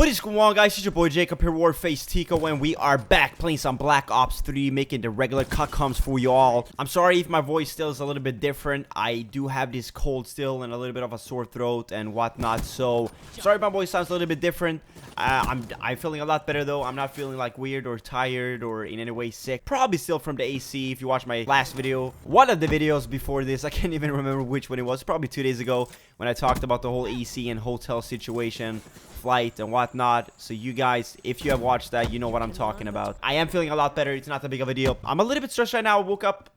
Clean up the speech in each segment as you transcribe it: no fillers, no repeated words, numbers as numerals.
What is going on, guys? It's your boy Jacob here, FaZe Teeqo, and we are back playing some Black Ops 3, making the regular cut-coms for you all. I'm sorry if my voice still is a little bit different. I do have this cold still and a little bit of a sore throat and whatnot, so sorry if my voice sounds a little bit different. I'm feeling a lot better though. I'm not feeling like weird or tired or in any way sick. Probably still from the AC. If you watch my last video, one of the videos before this, I can't even remember which one it was. Probably 2 days ago when I talked about the whole AC and hotel situation, flight and whatnot. So you guys, if you have watched that, you know what I'm talking about. I am feeling a lot better. It's not that big of a deal. I'm a little bit stressed right now. I woke up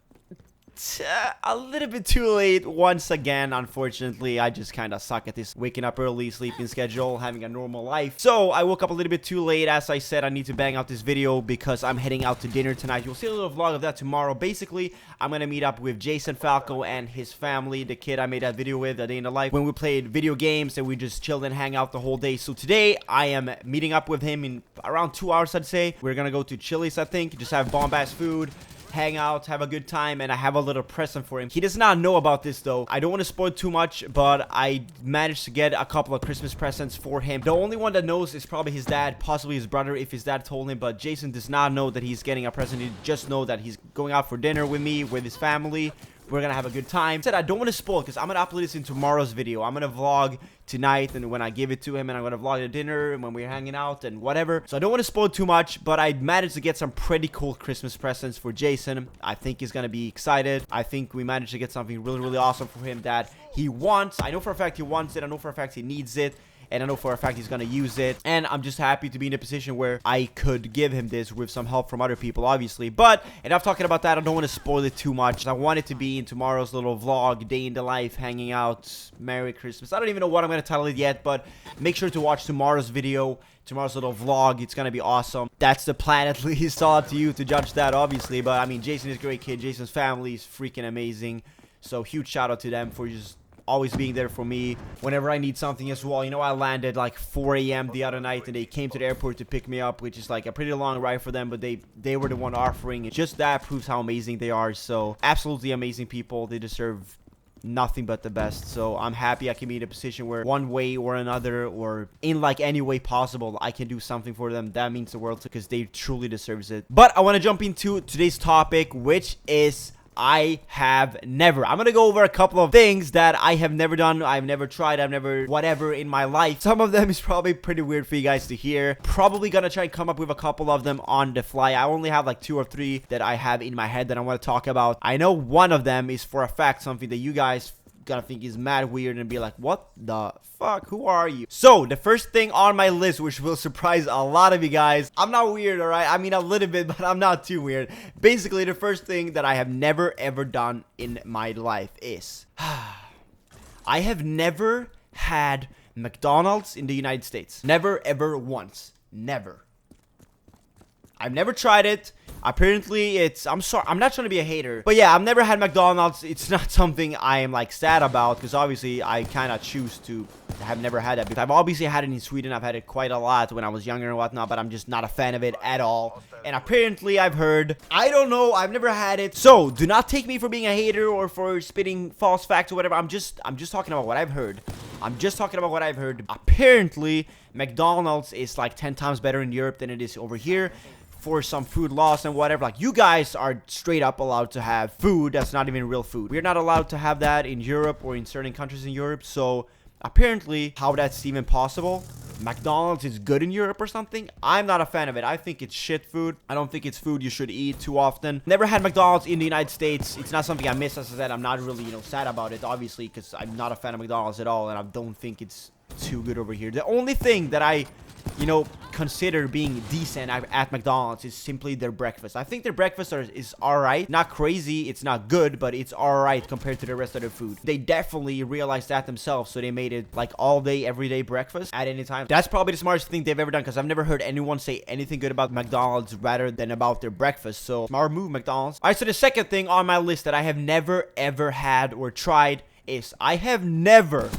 a little bit too late once again. Unfortunately, I just kind of suck at this waking up early, sleeping schedule, having a normal life. So I woke up a little bit too late. As I said, I need to bang out this video because I'm heading out to dinner tonight. You'll see a little vlog of that tomorrow. Basically, I'm gonna meet up with Jason Falco and his family, the kid I made that video with, A Day in the Life, when we played video games and we just chilled and hang out the whole day. So today I am meeting up with him in around 2 hours, I'd say. We're gonna go to Chili's, I think, just have bomb-ass food, hang out, have a good time, and I have a little present for him. He does not know about this though. I don't want to spoil too much, but I managed to get a couple of Christmas presents for him. The only one that knows is probably his dad, possibly his brother if his dad told him, but Jason does not know that he's getting a present. He just know that he's going out for dinner with me, with his family. We're gonna have a good time. I said I don't want to spoil because I'm gonna upload this in tomorrow's video. I'm gonna vlog tonight and when I give it to him, and I'm gonna vlog the dinner and when we're hanging out and whatever. So I don't want to spoil too much, but I managed to get some pretty cool Christmas presents for Jason. I think he's gonna be excited. I think we managed to get something really awesome for him that he wants. I know for a fact he wants it. I know for a fact he needs it. And I know for a fact he's gonna use it. And I'm just happy to be in a position where I could give him this with some help from other people, obviously. But enough talking about that. I don't want to spoil it too much. I want it to be in tomorrow's little vlog, day in the life, hanging out, Merry Christmas. I don't even know what I'm gonna title it yet, but make sure to watch tomorrow's video, tomorrow's little vlog. It's gonna be awesome. That's the plan, at least. It's all up to you to judge that, obviously. But I mean, Jason is a great kid. Jason's family is freaking amazing. So huge shout out to them for just always being there for me whenever I need something as well. You know, I landed like 4 a.m. the other night and they came to the airport to pick me up, which is like a pretty long ride for them, but they were the one offering it. Just that proves how amazing they are. So absolutely amazing people. They deserve nothing but the best. So I'm happy I can be in a position where one way or another, or in like any way possible, I can do something for them. That means the world because they truly deserves it. But I want to jump into today's topic, which is I'm gonna go over a couple of things that I have never done, I've never tried, I've never whatever in my life. Some of them is probably pretty weird for you guys to hear. Probably gonna try and come up with a couple of them on the fly. I only have like 2 or 3 that I have in my head that I want to talk about. I know one of them is for a fact something that you guys gonna think is mad weird and be like, what the fuck, who are you? So the first thing on my list, which will surprise a lot of you guys, I'm not weird, all right? I mean a little bit, but I'm not too weird. Basically, the first thing that I have never ever done in my life is I have never had McDonald's in the United States. Never, ever, once. Never. I've never tried it. Apparently, I'm sorry, I'm not trying to be a hater, but yeah, I've never had McDonald's. It's not something I am like sad about because obviously I kind of choose to have never had that. Because I've obviously had it in Sweden. I've had it quite a lot when I was younger and whatnot, but I'm just not a fan of it at all. And apparently, I've heard, I don't know, I've never had it. So do not take me for being a hater or for spitting false facts or whatever. I'm just talking about what I've heard. I'm just talking about what I've heard. Apparently, McDonald's is like 10 times better in Europe than it is over here, for some food laws and whatever. Like, you guys are straight up allowed to have food that's not even real food. We're not allowed to have that in Europe or in certain countries in Europe. So apparently, how that's even possible, McDonald's is good in Europe or something. I'm not a fan of it. I think it's shit food. I don't think it's food you should eat too often. Never had McDonald's in the United States. It's not something I miss. As I said, I'm not really, sad about it, obviously, because I'm not a fan of McDonald's at all, and I don't think it's too good over here. The only thing that I consider being decent at McDonald's is simply their breakfast. I think their breakfast is alright. Not crazy, it's not good, but it's alright compared to the rest of their food. They definitely realized that themselves, so they made it like all day, everyday breakfast at any time. That's probably the smartest thing they've ever done, because I've never heard anyone say anything good about McDonald's rather than about their breakfast. So smart move, McDonald's. Alright, so the second thing on my list that I have never ever had or tried is I have never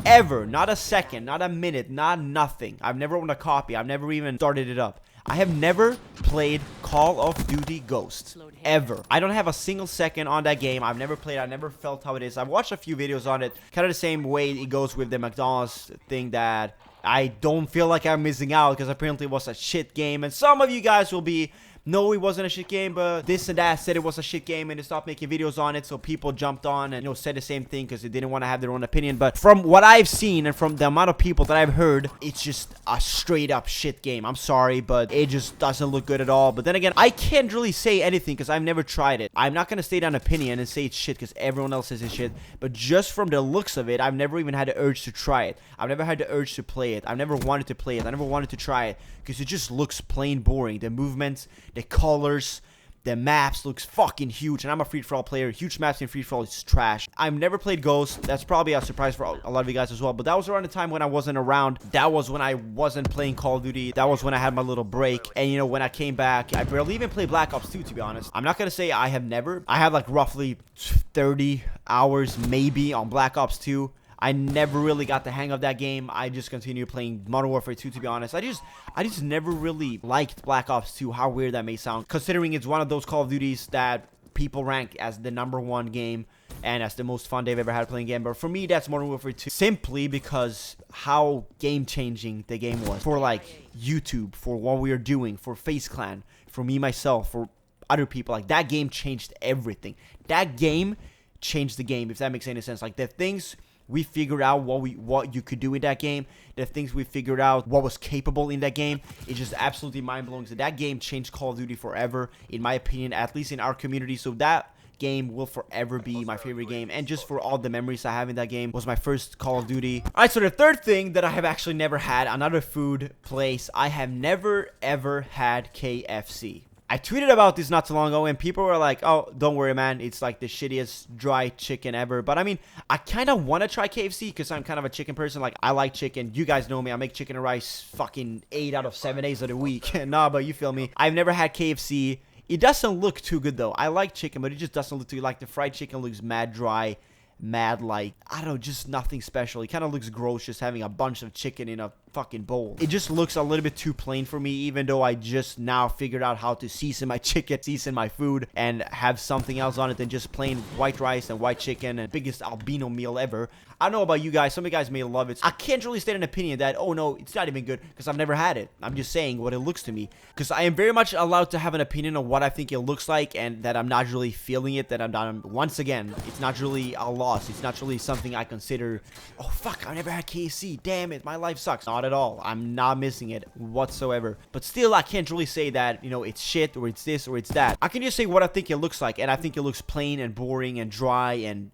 ever, not a second, not a minute, not nothing. I've never owned a copy. I've never even started it up. I have never played Call of Duty Ghosts. Ever. I don't have a single second on that game. I've never played. I never felt how it is. I've watched a few videos on it. Kind of the same way it goes with the McDonald's thing, that I don't feel like I'm missing out because apparently it was a shit game. And some of you guys will be, no, it wasn't a shit game, but this and that said it was a shit game and they stopped making videos on it. So people jumped on and, you know, said the same thing because they didn't want to have their own opinion. But from what I've seen and from the amount of people that I've heard, it's just a straight up shit game. I'm sorry, but it just doesn't look good at all. But then again, I can't really say anything because I've never tried it. I'm not going to state an opinion and say it's shit because everyone else says it's shit. But just from the looks of it, I've never even had the urge to try it. I've never had the urge to play it. I've never wanted to play it. I never wanted to try it because it just looks plain boring. The movements, the colors, the maps looks fucking huge, and I'm a free-for-all player. Huge maps in free-for-all is trash. I've never played Ghost. That's probably a surprise for a lot of you guys as well, but that was around the time when I wasn't around. That was when I wasn't playing Call of Duty. That was when I had my little break, and you know, when I came back, I barely even played Black Ops 2, to be honest. I'm not gonna say I have never. I have like roughly 30 hours maybe on Black Ops 2. I never really got the hang of that game. I just continued playing Modern Warfare 2, to be honest. I just never really liked Black Ops 2, how weird that may sound, considering it's one of those Call of Duties that people rank as the #1 game and as the most fun they've ever had playing a game. But for me, that's Modern Warfare 2, simply because how game-changing the game was. For like YouTube, for what we were doing, for FaZe Clan, for me, myself, for other people. Like, that game changed everything. That game changed the game, if that makes any sense. Like, the things we figured out, what you could do in that game, the things we figured out, what was capable in that game, it's just absolutely mind-blowing. So that game changed Call of Duty forever, in my opinion, at least in our community. So that game will forever be my favorite game, and just for all the memories I have in that game, was my first Call of Duty. Alright, so the third thing that I have actually never had, another food place, I have never ever had KFC. I tweeted about this not too long ago, and people were like, oh, don't worry, man, it's like the shittiest dry chicken ever. But I mean, I kind of want to try KFC because I'm kind of a chicken person. Like, I like chicken. You guys know me. I make chicken and rice fucking 8 out of 7 days of the week. Nah, but you feel me. I've never had KFC. It doesn't look too good, though. I like chicken, but it just doesn't look too good. Like, the fried chicken looks mad dry, mad, like, I don't know, just nothing special. It kind of looks gross just having a bunch of chicken in a fucking bowl. It just looks a little bit too plain for me, even though I just now figured out how to season my chicken, season my food, and have something else on it than just plain white rice and white chicken, and biggest albino meal ever. I don't know about you guys. Some of you guys may love it. I can't really state an opinion that, oh no, it's not even good, because I've never had it. I'm just saying what it looks to me, because I am very much allowed to have an opinion on what I think it looks like, and that I'm not really feeling it, that I'm not, once again, it's not really a loss. It's not really something I consider, oh fuck, I never had KFC, damn it, my life sucks. Not at all. I'm not missing it whatsoever. But still, I can't really say that, you know, it's shit, or it's this, or it's that. I can just say what I think it looks like, and I think it looks plain and boring and dry and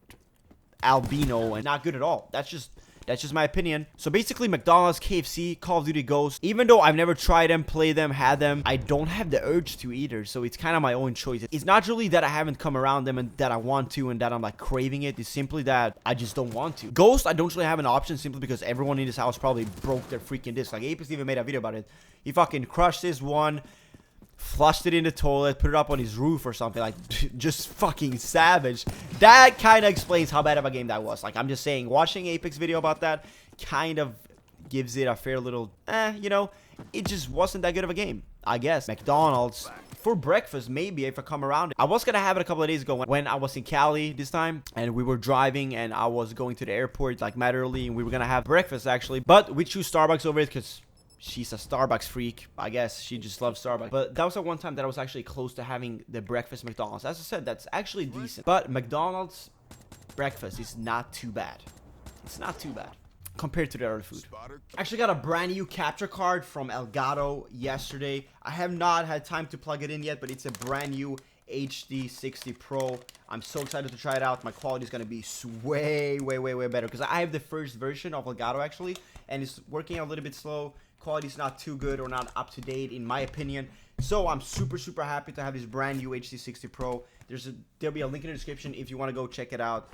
albino and not good at all. That's just my opinion. So basically, McDonald's, KFC, Call of Duty Ghosts, even though I've never tried them, played them, had them, I don't have the urge to either. So it's kind of my own choice. It's not really that I haven't come around them and that I want to and that I'm like craving it. It's simply that I just don't want to. Ghost, I don't really have an option simply because everyone in this house probably broke their freaking disc. Like, Apex even made a video about it. He fucking crushed this one, flushed it in the toilet, put it up on his roof or something. Like, just fucking savage. That kind of explains how bad of a game that was. Like, I'm just saying, watching Apex video about that kind of gives it a fair little, you know, it just wasn't that good of a game, I guess. McDonald's, for breakfast, maybe, if I come around. I was gonna have it a couple of days ago when I was in Cali this time, and we were driving, and I was going to the airport, like, mad early, and we were gonna have breakfast, actually. But we choose Starbucks over it, because she's a Starbucks freak, I guess. She just loves Starbucks. But that was the one time that I was actually close to having the breakfast McDonald's. As I said, that's actually decent. But McDonald's breakfast is not too bad. It's not too bad compared to the other food. I actually got a brand new capture card from Elgato yesterday. I have not had time to plug it in yet, but it's a brand new HD 60 Pro. I'm so excited to try it out. My quality is going to be way better, because I have the first version of Elgato, actually, and it's working a little bit slow. Quality's not too good or not up to date, in my opinion. So I'm super happy to have this brand new HD 60 Pro. There'll be a link in the description if you want to go check it out.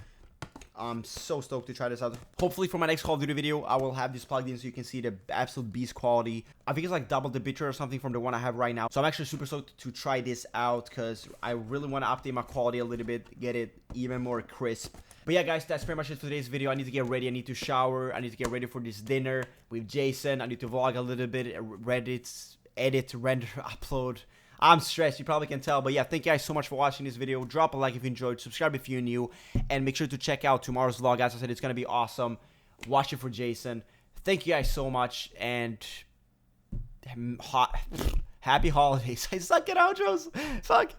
I'm so stoked to try this out. Hopefully for my next Call of Duty video, I will have this plugged in so you can see the absolute beast quality. I think it's like double the bitrate or something from the one I have right now. So I'm actually super stoked to try this out, because I really want to update my quality a little bit, get it even more crisp. But yeah, guys, that's pretty much it for today's video. I need to get ready. I need to shower. I need to get ready for this dinner with Jason. I need to vlog a little bit. Reddit's edit, render, upload. I'm stressed, you probably can tell. But yeah, thank you guys so much for watching this video. Drop a like if you enjoyed, subscribe if you're new, and make sure to check out tomorrow's vlog. As I said, it's going to be awesome. Watch it for Jason. Thank you guys so much, and happy holidays. I suck at outros. Fuck.